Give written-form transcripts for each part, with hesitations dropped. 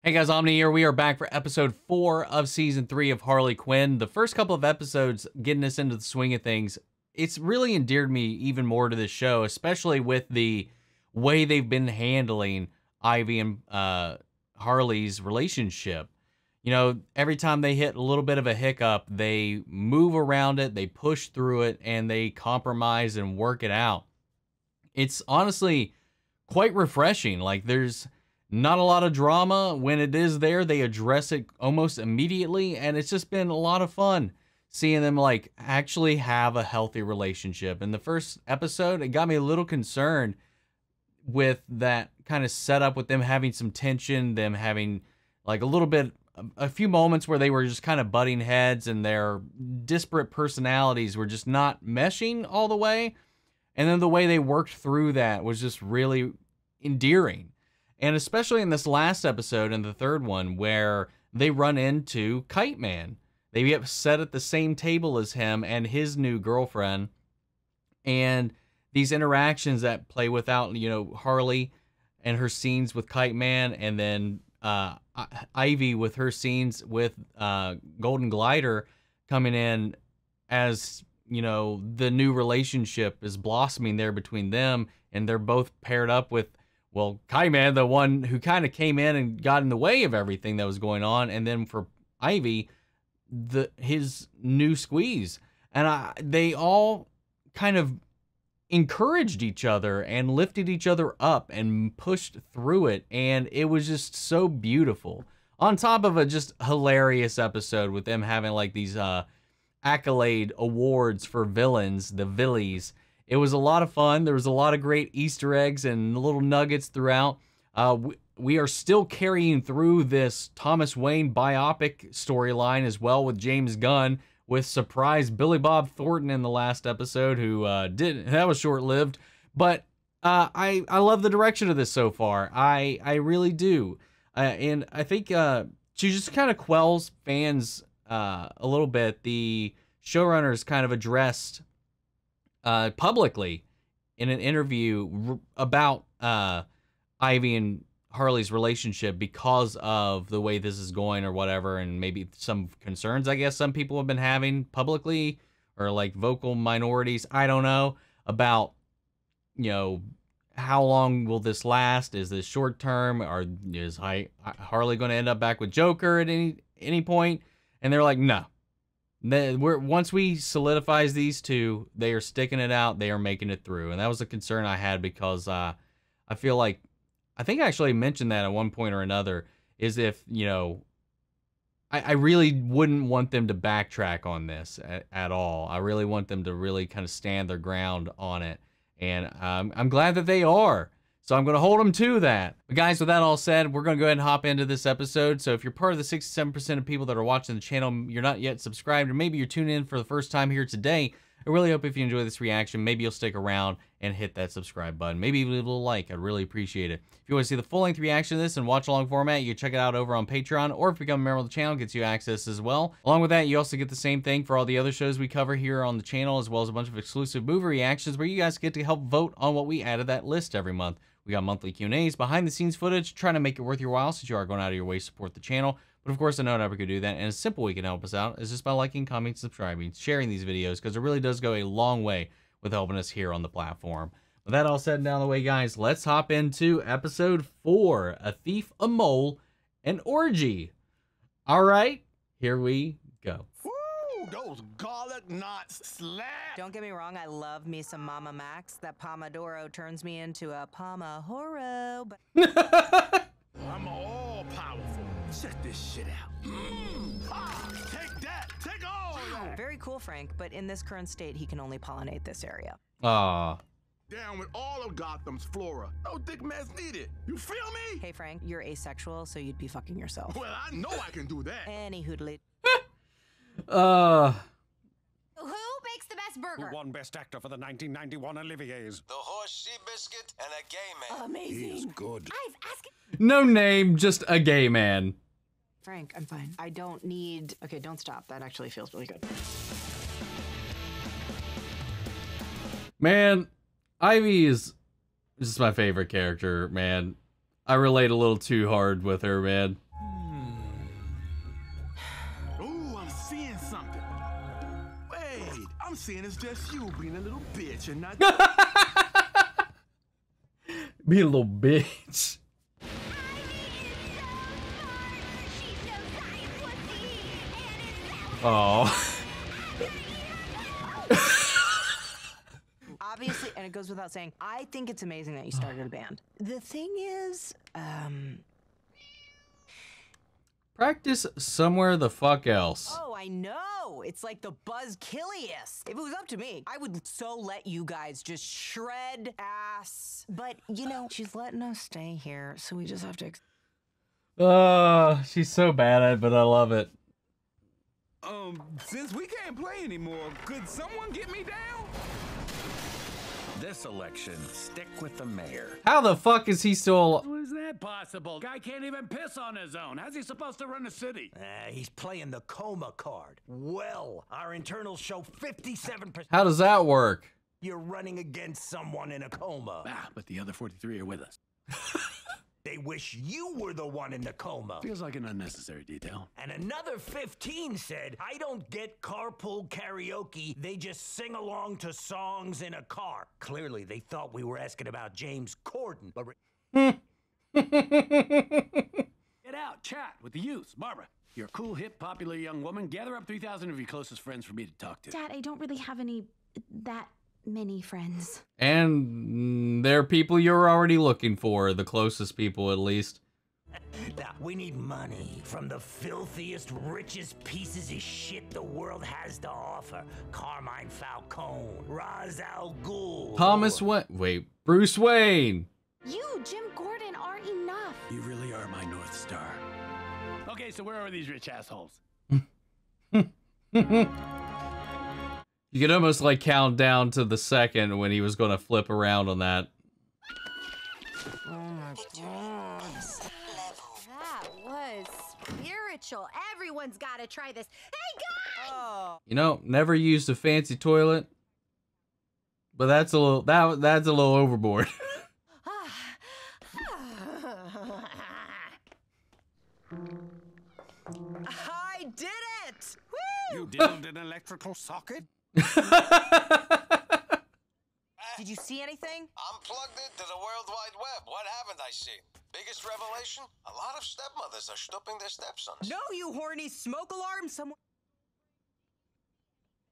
Hey guys, Omni here. We are back for episode 4 of season 3 of Harley Quinn. The first couple of episodes getting us into the swing of things, it's really endeared me even more to this show, especially with the way they've been handling Ivy and Harley's relationship. You know, every time they hit a little bit of a hiccup, they move around it, they push through it, and they compromise and work it out. It's honestly quite refreshing. Like, there's not a lot of drama. When it is there, they address it almost immediately, and it's just been a lot of fun seeing them like actually have a healthy relationship. In the first episode, it got me a little concerned with that kind of setup with them having some tension, them having like a few moments where they were just kind of butting heads and their disparate personalities were just not meshing all the way. And then the way they worked through that was just really endearing. And especially in this last episode, in the third one, where they run into Kite Man. They get set at the same table as him and his new girlfriend. And these interactions that play without, you know, Harley and her scenes with Kite Man, and then Ivy with her scenes with Golden Glider coming in as, you know, the new relationship is blossoming there between them. And they're both paired up with, well, Kite Man, the one who kind of came in and got in the way of everything that was going on. And then for Ivy, his new squeeze. And they all kind of encouraged each other and lifted each other up and pushed through it. And it was just so beautiful. On top of a just hilarious episode with them having like these accolade awards for villains, the Villies. It was a lot of fun. There was a lot of great Easter eggs and little nuggets throughout. We are still carrying through this Thomas Wayne biopic storyline as well with James Gunn, with surprise Billy Bob Thornton in the last episode, who that was short-lived. But I love the direction of this so far. I really do. And I think she just kind of quells fans a little bit. The showrunners kind of addressed publicly in an interview about Ivy and Harley's relationship because of the way this is going or whatever, and maybe some concerns I guess some people have been having publicly, or like vocal minorities, I don't know, about, you know, how long will this last? Is this short term, or is Harley going to end up back with Joker at any point? And they're like, no. Once we solidifies these two, they are sticking it out. They are making it through. And that was a concern I had because I feel like, I think I actually mentioned that at one point or another, is if, you know, I really wouldn't want them to backtrack on this at all. I really want them to really kind of stand their ground on it. And I'm glad that they are. So I'm going to hold them to that. But guys, with that all said, we're going to go ahead and hop into this episode. So if you're part of the 67% of people that are watching the channel, you're not yet subscribed, or maybe you're tuning in for the first time here today, I really hope if you enjoy this reaction, maybe you'll stick around and hit that subscribe button. Maybe leave a little like. I'd really appreciate it. If you want to see the full-length reaction to this and watch-along format, you can check it out over on Patreon, or if you become a member of the channel, it gets you access as well. Along with that, you also get the same thing for all the other shows we cover here on the channel, as well as a bunch of exclusive movie reactions where you guys get to help vote on what we add to that list every month. We got monthly Q&As, behind-the-scenes footage, trying to make it worth your while since you are going out of your way to support the channel. But of course, I know not everyone could do that, and a simple way you can help us out is just by liking, commenting, subscribing, sharing these videos, because it really does go a long way with helping us here on the platform. With that all said and down the way, guys, let's hop into episode 4, A Thief, a Mole, and Orgy. All right, here we go. Those garlic knots slap. Don't get me wrong, I love me some Mama Max. That Pomodoro turns me into a Pomahoro. I'm all powerful. Check this shit out. Take that. Take all. Very cool, Frank, but in this current state, he can only pollinate this area. Ah. Down with all of Gotham's flora. No dick mess needed. You feel me? Hey, Frank, you're asexual, so you'd be fucking yourself. Well, I know I can do that. Any hoodly. Who makes the best burger? Who won Best Actor for the 1991 Olivier's? The horse, Biscuit, and a gay man. Amazing. He's good. I've asked. No name, just a gay man. Frank, I'm fine. I don't need... Okay, don't stop. That actually feels really good. Man, Ivy is just my favorite character, man. I relate a little too hard with her, man. saying is just you being a little bitch and not. Be a little bitch. Oh. Obviously, and it goes without saying, I think it's amazing that you started a band. The thing is, Practice somewhere the fuck else. oh, I know. It's like the buzzkilliest. If it was up to me, I would so let you guys just shred ass. But, you know, she's letting us stay here, so we just have to... She's so bad at it, but I love it. Since we can't play anymore, could someone get me down? This election, stick with the mayor. How the fuck is he still... How is that possible? Guy can't even piss on his own. How's he supposed to run a city? He's playing the coma card. Well, our internals show 57%. How does that work? You're running against someone in a coma. Ah, but the other 43 are with us. They wish you were the one in the coma. Feels like an unnecessary detail. And another 15 said, I don't get carpool karaoke. They just sing along to songs in a car. Clearly, they thought we were asking about James Corden, but... Get out, chat with the youth. Barbara, you're a cool, hip, popular young woman. Gather up 3,000 of your closest friends for me to talk to. Dad, I don't really have that many friends. And they're people you're already looking for, the closest people at least. Now, we need money from the filthiest, richest pieces of shit the world has to offer. Carmine Falcone, Ra's al Ghul. Bruce Wayne. You, Jim Gordon, aren't enough. You really are my North Star. Okay, so where are these rich assholes? You could almost like count down to the second when he was going to flip around on that. Oh my God. That was spiritual. Everyone's got to try this. Hey, guys! Oh. You know, never used a fancy toilet, but that's a little that's a little overboard. I did it! Woo! You diddled an electrical socket? Did you see anything? I'm plugged into the World Wide Web. What haven't I seen? Biggest revelation? A lot of stepmothers are stooping their stepsons. No, you horny smoke alarm! Someone...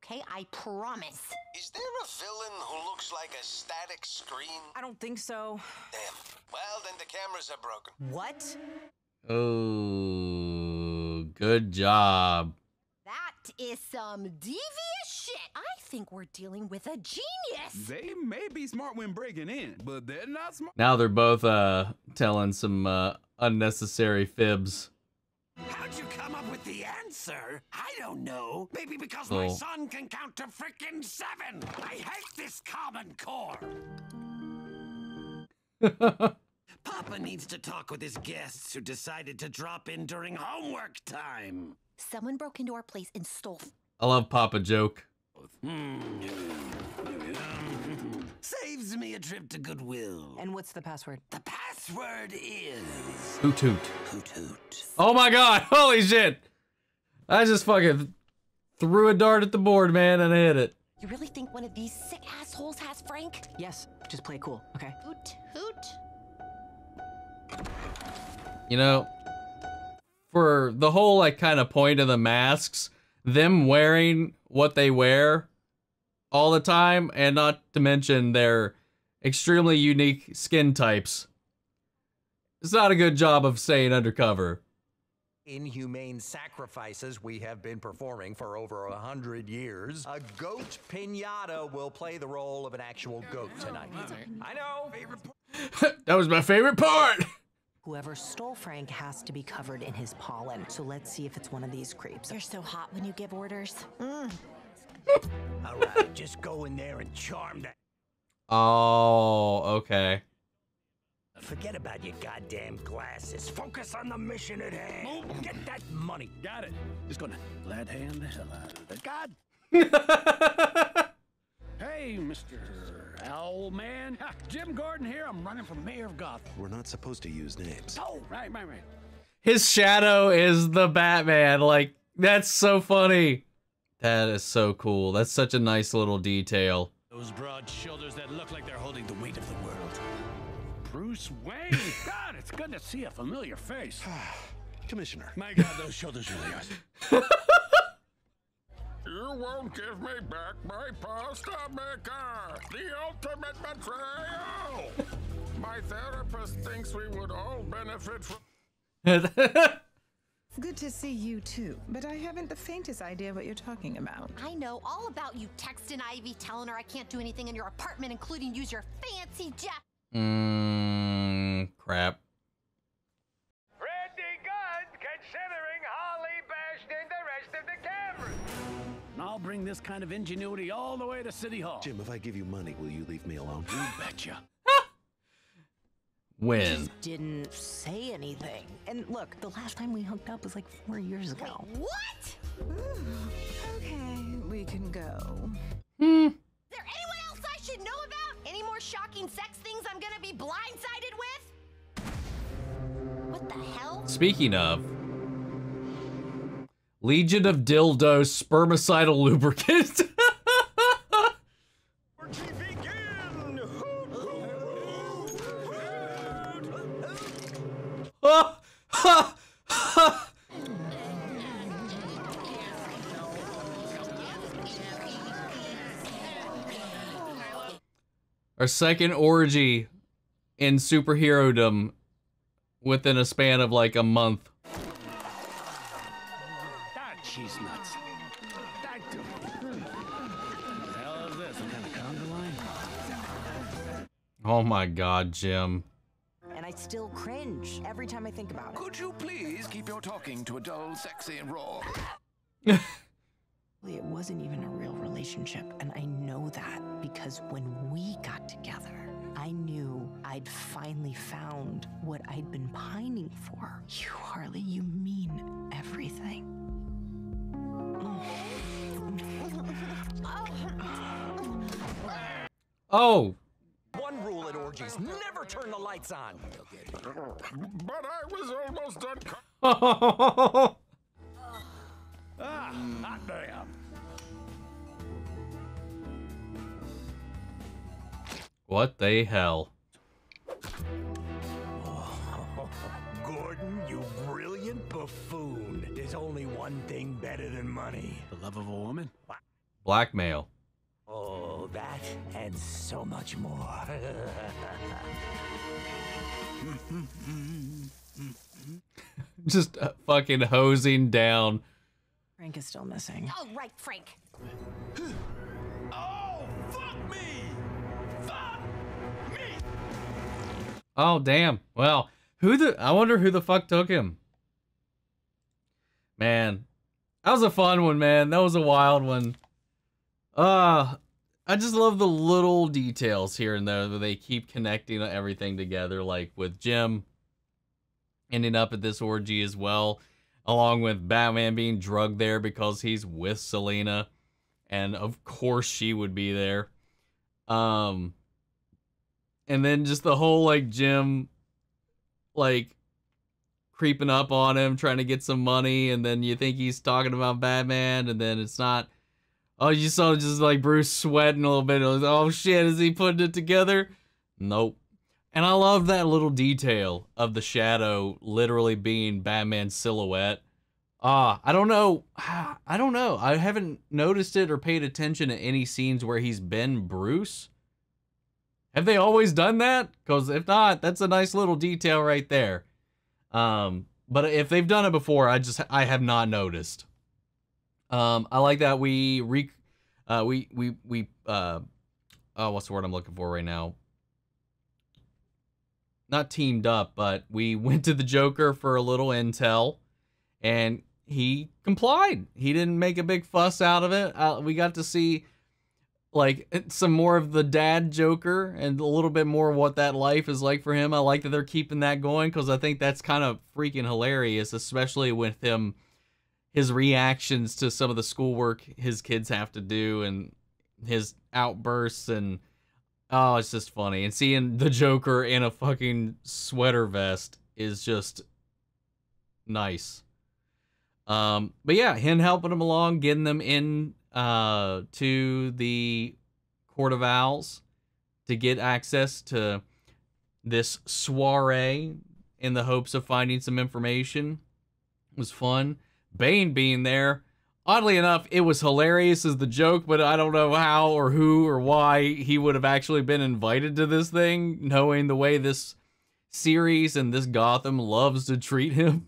Okay, I promise. Is there a villain who looks like a static screen? I don't think so. Damn. Well, then the cameras are broken. What? Oh, good job. That is some devious shit. I think we're dealing with a genius. They may be smart when breaking in, but they're not smart. Now they're both telling some unnecessary fibs. How'd you come up with the answer? I don't know. Maybe because Oh. my son can count to frickin' 7. I hate this Common Core. Papa needs to talk with his guests who decided to drop in during homework time. Someone broke into our place and stole. I love Papa joke. Saves me a trip to Goodwill. And what's the password? The password is... Hoot hoot. Hoot hoot. Oh my god, holy shit! I just fucking threw a dart at the board, man, and I hit it. You really think one of these sick assholes has Frank? Yes, just play it cool, okay? Hoot, hoot. You know, for the whole like kind of point of the masks, them wearing what they wear all the time, and not to mention their extremely unique skin types, it's not a good job of staying undercover. Inhumane sacrifices we have been performing for over 100 years. A goat pinata will play the role of an actual goat tonight. I know. That was my favorite part. Whoever stole Frank has to be covered in his pollen. So let's see if it's one of these creeps. You're so hot when you give orders. All right, just go in there and charm that. Oh, okay. Forget about your goddamn glasses. Focus on the mission at hand. Get that money. Got it. Just gonna glad hand the hell out of it. God! Hey, Mr. Owlman. Ha, Jim Gordon here. I'm running for mayor of Gotham. We're not supposed to use names. Oh, right. His shadow is the Batman. Like, that's so funny. That is so cool. That's such a nice little detail. Those broad shoulders that look like they're holding the weight of the world. Bruce Wayne! God, it's good to see a familiar face. Commissioner. My God, those shoulders really are. You won't give me back my pasta maker! The ultimate betrayal! My therapist thinks we would all benefit from... Good to see you too, but I haven't the faintest idea what you're talking about. I know all about you texting Ivy, telling her I can't do anything in your apartment, including use your fancy jet. Crap. Pretty good, considering Harley bashed in the rest of the cameras! And I'll bring this kind of ingenuity all the way to City Hall. Jim, if I give you money, will you leave me alone? You betcha. Win. Just didn't say anything. And look, the last time we hooked up was like 4 years ago. Wait, what? Okay, we can go. Is there anyone else I should know about? Any more shocking sex things I'm gonna be blindsided with? What the hell? Speaking of, Legion of Dildos spermicidal lubricant. Our second orgy in superherodom within a span of like a month. God, cheese nuts. What the hell is this? Some kind of conga line? Oh my God, Jim. And I still cringe every time I think about it. Could you please keep your talking to a dull, sexy, and raw? It wasn't even a real relationship, and I know that because when we got together, I knew I'd finally found what I'd been pining for. You, Harley, you mean everything. Oh. One rule at orgies, never turn the lights on. But I was almost done. Hot damn. What the hell? Gordon, you brilliant buffoon. There's only one thing better than money. The love of a woman? Blackmail. Oh, that and so much more. Just fucking hosing down. Frank is still missing. Oh, right, Frank. Oh, fuck me! Fuck me! Oh, damn. Well, I wonder who the fuck took him. Man, that was a fun one, man. That was a wild one. I just love the little details here and there where they keep connecting everything together, like with Jim ending up at this orgy as well, along with Batman being drugged there because he's with Selena, and of course she would be there. And then just the whole like Jim like creeping up on him, trying to get some money, and then you think he's talking about Batman, and then it's not. Oh, you saw just like Bruce sweating a little bit. It was, oh shit, is he putting it together? Nope. And I love that little detail of the shadow literally being Batman's silhouette. I don't know. I haven't noticed it or paid attention to any scenes where he's been Bruce. Have they always done that? Because if not, that's a nice little detail right there. But if they've done it before, I have not noticed. I like that what's the word I'm looking for right now? Not teamed up, but we went to the Joker for a little intel, and he complied. He didn't make a big fuss out of it. We got to see like some more of the dad Joker and a little bit more of what that life is like for him. I like that they're keeping that going because I think that's kind of freaking hilarious, especially with his reactions to some of the schoolwork his kids have to do and his outbursts, and oh, it's just funny. And seeing the Joker in a fucking sweater vest is just nice. But yeah, him helping them along, getting them in to the Court of Owls to get access to this soiree in the hopes of finding some information was fun. Bane being there, oddly enough, it was hilarious as the joke, but I don't know how or who or why he would have actually been invited to this thing, knowing the way this series and this Gotham loves to treat him.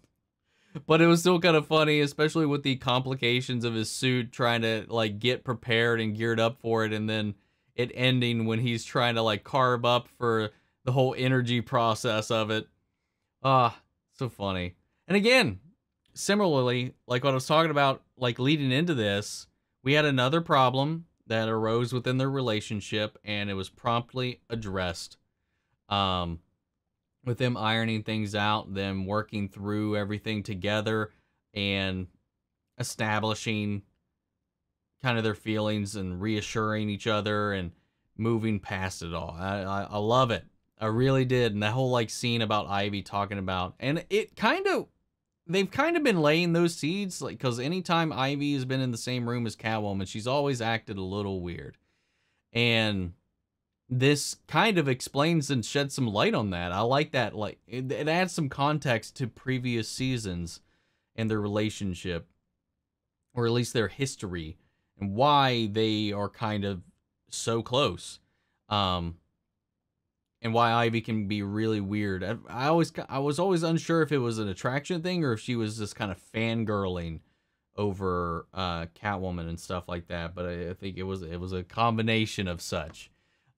But it was still kind of funny, especially with the complications of his suit, trying to like get prepared and geared up for it, and then it ending when he's trying to like carve up for the whole energy process of it. So funny. And again, similarly, like what I was talking about, like leading into this, we had another problem that arose within their relationship, and it was promptly addressed. With them ironing things out, them working through everything together, and establishing kind of their feelings and reassuring each other and moving past it all. I love it. I really did. And that whole like scene about Ivy talking about, and it kind of, they've kind of been laying those seeds, like, because anytime Ivy has been in the same room as Catwoman, she's always acted a little weird. And this kind of explains and sheds some light on that. I like that. Like it adds some context to previous seasons and their relationship, or at least their history, and why they are kind of so close. And why Ivy can be really weird. I was always unsure if it was an attraction thing or if she was just kind of fangirling over Catwoman and stuff like that. But I think it was a combination of such.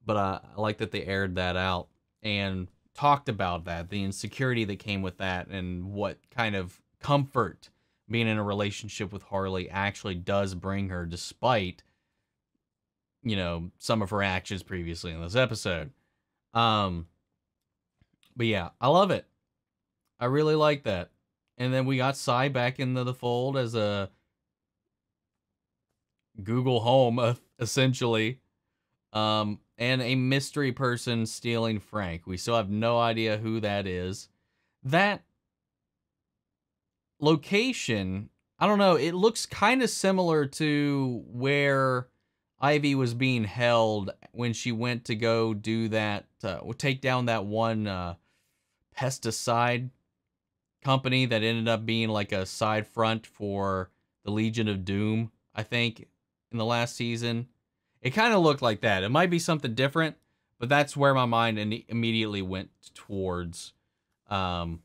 But I like that they aired that out and talked about that, the insecurity that came with that, and what kind of comfort being in a relationship with Harley actually does bring her, despite, you know, some of her actions previously in this episode. But yeah, I love it. I really like that. And then we got Cy back into the fold as a Google Home, essentially. And a mystery person stealing Frank. We still have no idea who that is. That location, I don't know, it looks kind of similar to where Ivy was being held when she went to go do that, take down that one pesticide company that ended up being like a side front for the Legion of Doom, I think, in the last season. It kind of looked like that. It might be something different, but that's where my mind immediately went towards. But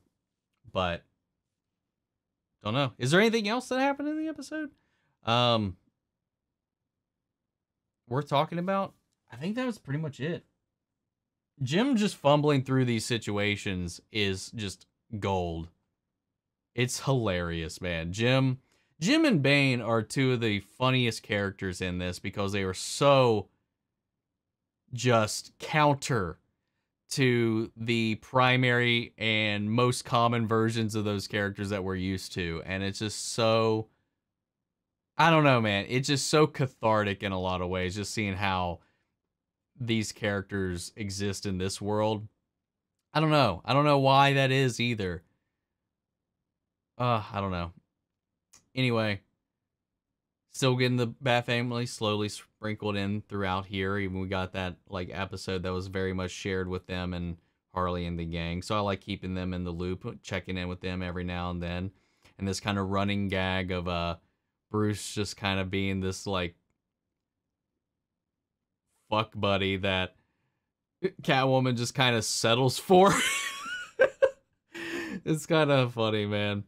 don't know. Is there anything else that happened in the episode worth talking about? I think that was pretty much it. Jim just fumbling through these situations is just gold. It's hilarious, man. Jim and Bane are two of the funniest characters in this because they are so just counter to the primary and most common versions of those characters that we're used to. And it's just so, I don't know, man. It's just so cathartic in a lot of ways, just seeing how these characters exist in this world. I don't know. I don't know why that is either. I don't know. Anyway, still getting the Bat family slowly sprinkled in throughout here. Even we got that like episode that was very much shared with them and Harley and the gang. So I like keeping them in the loop, checking in with them every now and then. And this kind of running gag of Bruce just kind of being this like fuck buddy that Catwoman just kind of settles for. It's kind of funny, man.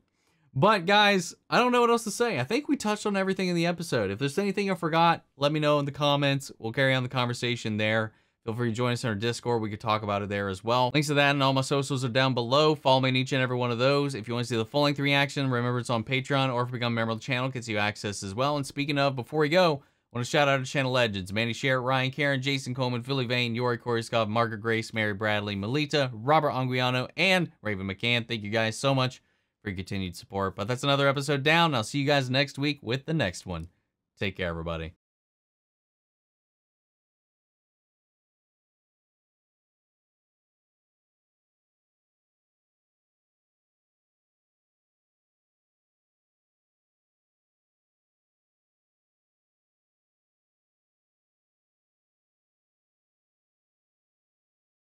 But guys, I don't know what else to say. I think we touched on everything in the episode. If there's anything I forgot, let me know in the comments. We'll carry on the conversation there. Feel free to join us in our Discord. We could talk about it there as well. Links to that and all my socials are down below. Follow me in each and every one of those. If you want to see the full-length reaction, remember it's on Patreon, or if you become a member of the channel, it gets you access as well. And speaking of, before we go, I want to shout out to channel legends: Manny Sherritt, Ryan Karen, Jason Coleman, Philly Vane, Yori Koryaskov, Margaret Grace, Mary Bradley, Melita, Robert Anguiano, and Raven McCann. Thank you guys so much for your continued support. But that's another episode down. I'll see you guys next week with the next one. Take care, everybody.